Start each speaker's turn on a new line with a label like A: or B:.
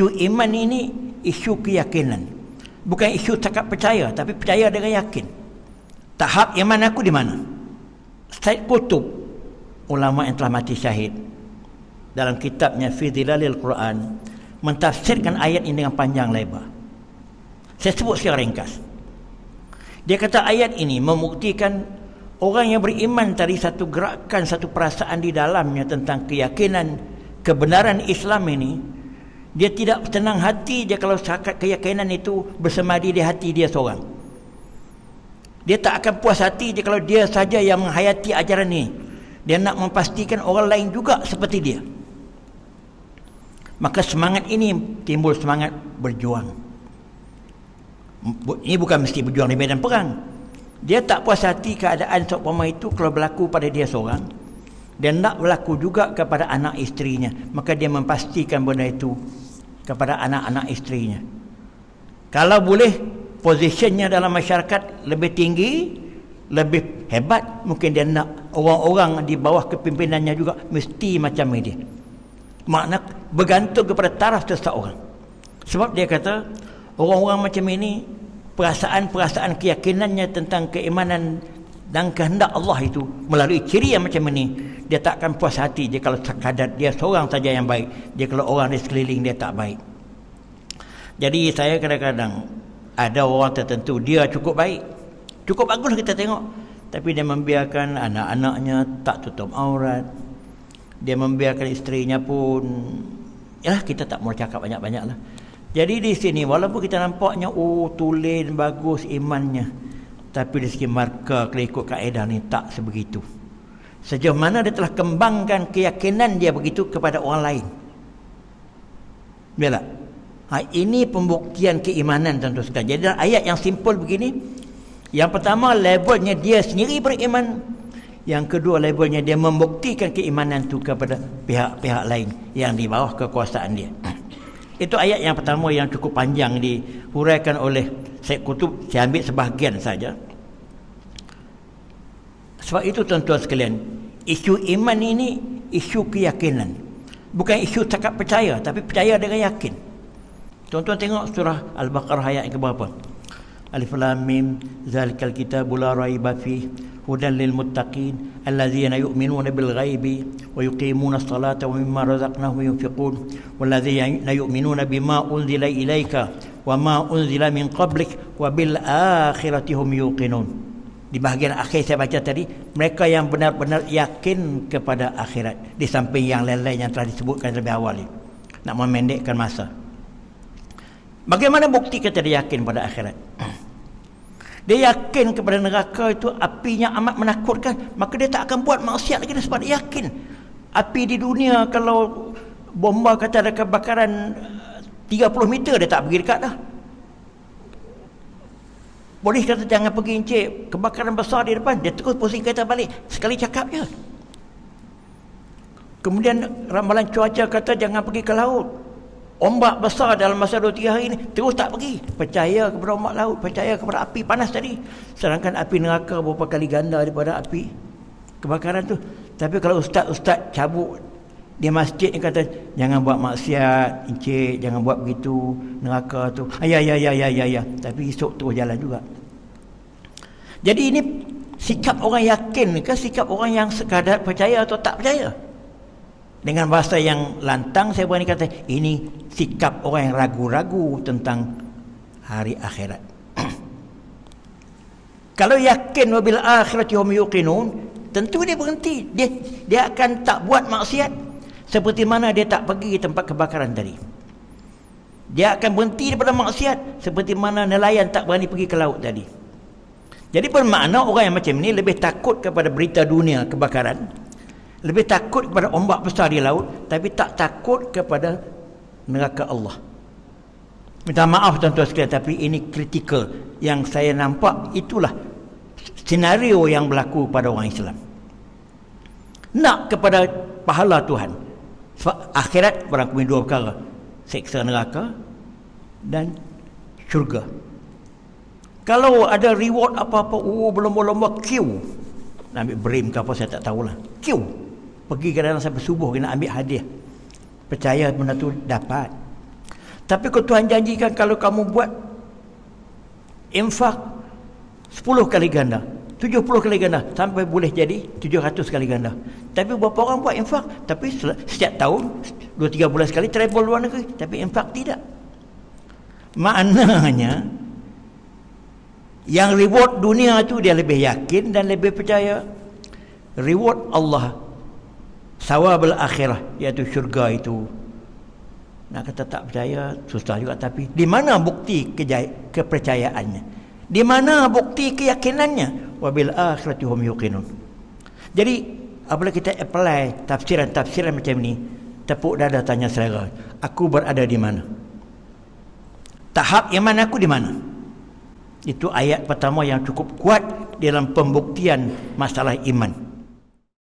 A: Isu iman ini isu keyakinan. Bukan isu cakap percaya, tapi percaya dengan yakin. Tahap iman aku di mana? Said Qutb, ulama yang telah mati syahid, dalam kitabnya Fi Dhilalil Quran, mentafsirkan ayat ini dengan panjang lebar. Saya sebut secara ringkas. Dia kata ayat ini membuktikan orang yang beriman tadi satu gerakan, satu perasaan di dalamnya tentang keyakinan, kebenaran Islam ini. Dia tidak tenang hati dia kalau keyakinan itu bersemadi di hati dia seorang. Dia tak akan puas hati dia kalau dia saja yang menghayati ajaran ini. Dia nak memastikan orang lain juga seperti dia. Maka semangat ini timbul semangat berjuang. Ini bukan mesti berjuang di medan perang. Dia tak puas hati keadaan seumpama itu kalau berlaku pada dia seorang. Dia nak berlaku juga kepada anak isterinya. Maka dia memastikan benda itu kepada anak-anak isterinya. Kalau boleh posisinya dalam masyarakat lebih tinggi, lebih hebat, mungkin dia nak orang-orang di bawah kepimpinannya juga mesti macam ini. Makna bergantung kepada taraf seseorang. Sebab dia kata orang-orang macam ini, perasaan-perasaan keyakinannya tentang keimanan dan kehendak Allah itu melalui ciri yang macam ini, dia tak akan puas hati dia kalau sekadar dia seorang saja yang baik, dia kalau orang di sekeliling dia tak baik. Jadi saya kadang-kadang ada orang tertentu dia cukup baik, cukup bagus kita tengok, tapi dia membiarkan anak-anaknya tak tutup aurat, dia membiarkan isterinya pun, yalah kita tak mau cakap banyak-banyak lah. Jadi di sini walaupun kita nampaknya tulen bagus imannya, tapi dari segi markah kalau ikut kaedah ni tak sebegitu. Sejauh mana dia telah kembangkan keyakinan dia begitu kepada orang lain. Biarlah. Ini pembuktian keimanan tentu sekali. Jadi dalam ayat yang simple begini, yang pertama levelnya dia sendiri beriman, yang kedua levelnya dia membuktikan keimanan itu kepada pihak-pihak lain yang di bawah kekuasaan dia. Itu ayat yang pertama yang cukup panjang dihuraikan oleh Said Qutb. Saya ambil sebahagian saja. Sebab itu tuan-tuan sekalian, isu iman ini isu keyakinan. Bukan isu cakap percaya, tapi percaya dengan yakin. Tuan-tuan tengok surah Al-Baqarah ayat yang keberapa? Alif Lam Mim, zalikal kitabu la raiba fihi hudan lil muttaqin allazina yu'minuna bil ghaibi wa yuqimuna as-salata wa mimma razaqnahum yunfiqun wallazina yu'minuna bima unzila ilaika wa ma unzila min qablik wa bil akhirati hum yuqinun. Di bahagian akhir saya baca tadi, mereka yang benar-benar yakin kepada akhirat, di samping yang lain-lain yang telah disebutkan lebih awal ini. Nak memendekkan masa. Bagaimana bukti kita dia yakin pada akhirat? Dia yakin kepada neraka itu apinya amat menakutkan, maka dia tak akan buat maksiat lagi sebab dia yakin. Api di dunia kalau bomba kata ada kebakaran 30 meter dia tak pergi dekat dah. Polis kata jangan pergi encik, kebakaran besar di depan, dia terus pusing kereta balik, sekali cakap je. Kemudian ramalan cuaca kata jangan pergi ke laut, ombak besar dalam masa 2-3 hari ini, terus tak pergi. Percaya kepada ombak laut, percaya kepada api panas tadi. Sedangkan api neraka berapa kali ganda daripada api kebakaran tu. Tapi kalau ustaz-ustaz cabut di masjid ni kata jangan buat maksiat encik, jangan buat begitu, neraka tu. Ya. Tapi esok terus jalan juga. Jadi ini sikap orang yakin ke sikap orang yang sekadar percaya atau tak percaya? Dengan bahasa yang lantang saya berani kata ini sikap orang yang ragu-ragu tentang hari akhirat. Kalau yakin wabil akhirati hum yuqinun, tentu dia berhenti. Dia akan tak buat maksiat. Seperti mana dia tak pergi ke tempat kebakaran tadi. Dia akan berhenti daripada maksiat seperti mana nelayan tak berani pergi ke laut tadi. Jadi bermakna orang yang macam ni lebih takut kepada berita dunia kebakaran, lebih takut kepada ombak besar di laut, tapi tak takut kepada neraka Allah. Minta maaf tuan-tuan sekalian, tapi ini kritikal yang saya nampak. Itulah senario yang berlaku pada orang Islam. Nak kepada pahala Tuhan. Sebab akhirat berangkumi 2 perkara, seksa neraka dan syurga. Kalau ada reward apa-apa, berlomba-lomba queue, nak ambil brim ke apa saya tak tahulah, queue pergi ke dalam sampai subuh kena ambil hadiah. Percaya benda tu dapat. Tapi kalau Tuhan janjikan kalau kamu buat infak 10 kali ganda, 70 kali ganda, sampai boleh jadi 700 kali ganda. Tapi berapa orang buat infak, tapi setiap tahun 2-3 bulan sekali travel luar negeri, tapi infak tidak. Maknanya yang reward dunia tu dia lebih yakin dan lebih percaya. Reward Allah, sawabul akhirah, iaitu syurga itu, nak kata tak percaya susah juga. Tapi di mana bukti kepercayaannya? Di mana bukti keyakinannya? Wabil akhirati hum yuqinun. Jadi apabila kita apply tafsiran macam ni, tepuk dada tanya selera, aku berada di mana? Tahap iman aku di mana? Itu ayat pertama yang cukup kuat dalam pembuktian masalah iman.